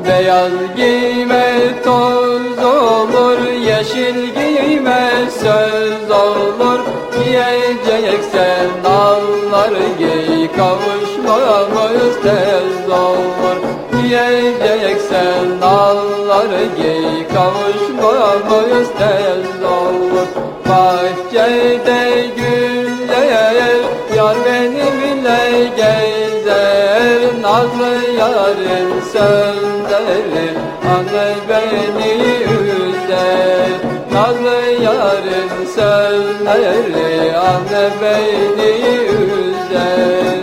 Beyaz giyme toz olur, yeşil giyme söz olur. Giyeceksen nallar giy, kavuşmamız tez olur. Giyeceksen nallar giy, kavuşmamız tez olur. Bahçede güller, yar benimle gezer. Nazlı yarın sözleri, anne beni üzer. Nazlı yarın sözleri, anne beni üzer.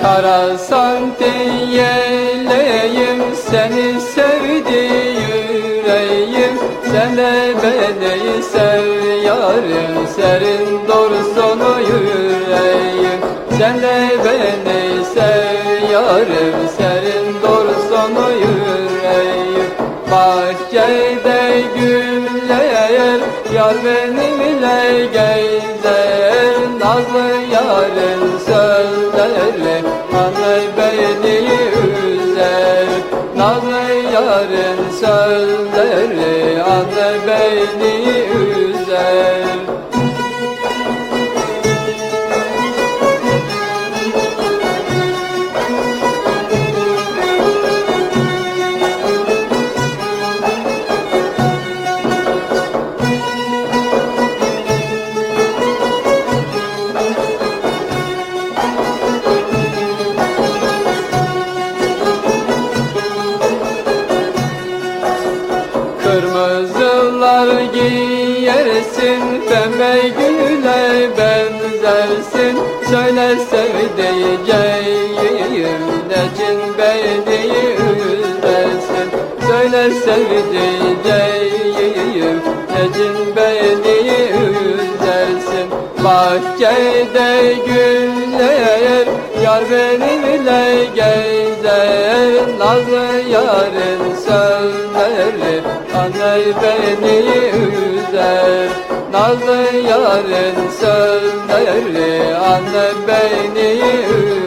Kara santin yeleğim, seni sevdi yüreğim. Sen de beni sev yarım, serin dursun yüreğim. Sen de beni sev yarım, serin dursun yüreğim. Bahçede güller, yar benimle gezer. Nazlı yarın sözleri, anne beni üzer. Nazlı yarın sözleri, anne beni üzer. Kırmızılar giyersin, pembe güle benzersin. Söyle sevdiceğim, necin beni üzersin. Söyle sevdiceğim, necin beni üzersin. Bahçede güller, yar benimle gezer. Nazlı yarın sözleri, anne beni üzer. Nazlı yarın sözleri, anne beni üzer.